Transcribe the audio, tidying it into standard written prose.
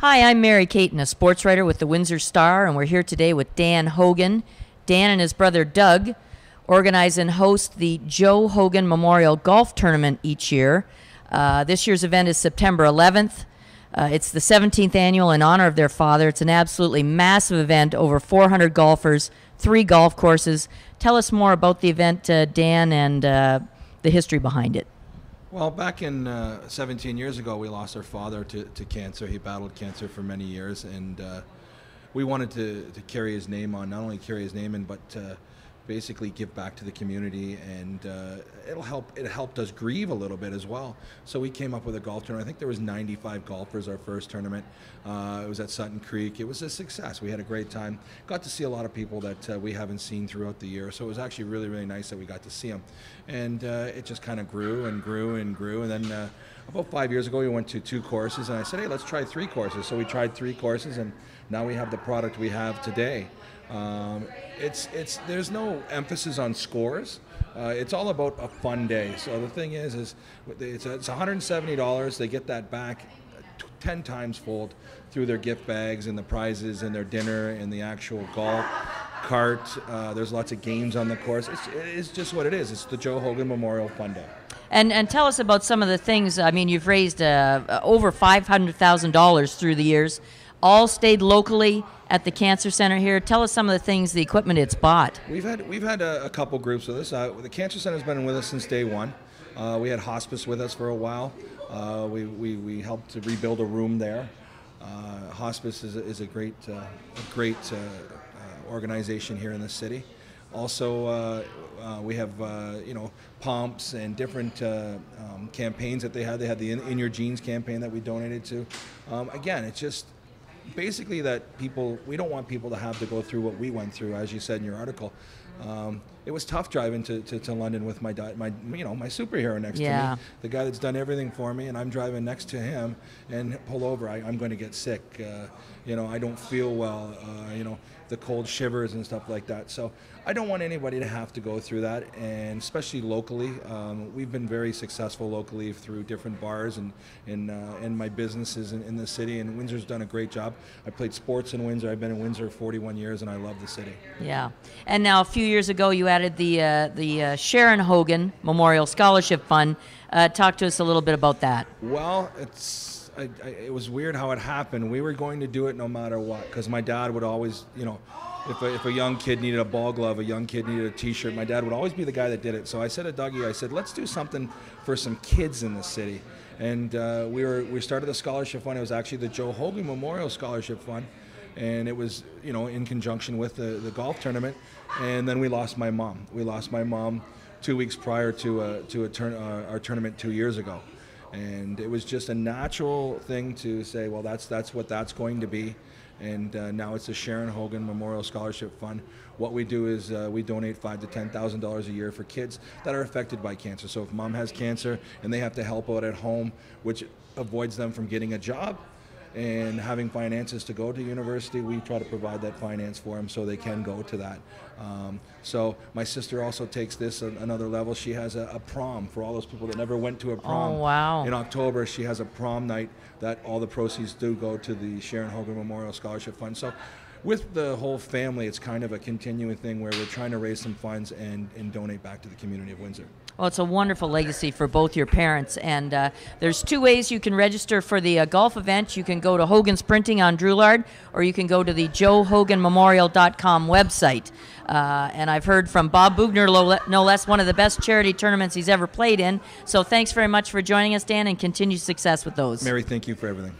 Hi, I'm Mary Caton, a sports writer with the Windsor Star, and we're here today with Dan Hogan. Dan and his brother Doug organize and host the Joe Hogan Memorial Golf Tournament each year. This year's event is September 11th. It's the 17th annual in honor of their father. It's an absolutely massive event, over 400 golfers, 3 golf courses. Tell us more about the event, Dan, and the history behind it. Well, back in 17 years ago, we lost our father to cancer. He battled cancer for many years, and we wanted to carry his name on, not only carry his name in, but basically give back to the community, and it helped us grieve a little bit as well. So we came up with a golf tournament. I think there was 95 golfers our first tournament. It was at Sutton Creek. It was a success. We had a great time. Got to see a lot of people that we haven't seen throughout the year, so it was actually really, really nice that we got to see them. And it just kind of grew and grew and grew, and then about 5 years ago we went to 2 courses, and I said, hey, let's try 3 courses. So we tried 3 courses, and now we have the product we have today. There's no emphasis on scores. It's all about a fun day. So the thing is it's $170. They get that back 10 times fold through their gift bags and the prizes and their dinner and the actual golf cart. There's lots of games on the course. It's just what it is. It's the Joe Hogan Memorial Fun Day. And tell us about some of the things. I mean, you've raised over $500,000 through the years. All stayed locally at the Cancer Center here. Tell us some of the things, the equipment it's bought. We've had a couple groups with us. The Cancer Center's been with us since day one. We had hospice with us for a while. We helped to rebuild a room there. Hospice is a great organization here in the city. Also, we have pumps and different campaigns that they had. They had the In Your Jeans campaign that we donated to. Again, it's just basically that we don't want people to have to go through what we went through, as you said in your article. It was tough driving to London with my superhero next to me, the guy that's done everything for me, and I'm driving next to him and pull over. I'm going to get sick. I don't feel well. The cold shivers and stuff like that. So I don't want anybody to have to go through that, and especially locally. We've been very successful locally through different bars and in my businesses in the city, and Windsor's done a great job. I played sports in Windsor. I've been in Windsor 41 years, and I love the city. Yeah. And now a few years ago you added the Sharon Hogan Memorial Scholarship Fund. Talk to us a little bit about that. Well, it was weird how it happened. We were going to do it no matter what, because my dad would always, if a young kid needed a ball glove, a young kid needed a T-shirt, my dad would always be the guy that did it. So I said to Dougie, I said, let's do something for some kids in the city. And we started the scholarship fund. It was actually the Joe Hogan Memorial Scholarship Fund, and it was in conjunction with the golf tournament. And then we lost my mom. We lost my mom 2 weeks prior to our tournament 2 years ago. And it was just a natural thing to say, well, that's what that's going to be. And now it's the Sharon Hogan Memorial Scholarship Fund. What we do is we donate $5,000 to $10,000 a year for kids that are affected by cancer. So if mom has cancer and they have to help out at home, which avoids them from getting a job and having finances to go to university, we try to provide that finance for them so they can go to that. So my sister also takes this another level. She has a prom for all those people that never went to a prom. Oh, wow. In October, she has a prom night that all the proceeds do go to the Sharon Hogan Memorial Scholarship Fund. So with the whole family, it's kind of a continuing thing where we're trying to raise some funds and donate back to the community of Windsor. Well, it's a wonderful legacy for both your parents, and there's 2 ways you can register for the golf event. You can go to Hogan's Printing on Drouillard, or you can go to the joehoganmemorial.com website. And I've heard from Bob Bugner, no less, one of the best charity tournaments he's ever played in. So thanks very much for joining us, Dan, and continued success with those. Mary, thank you for everything.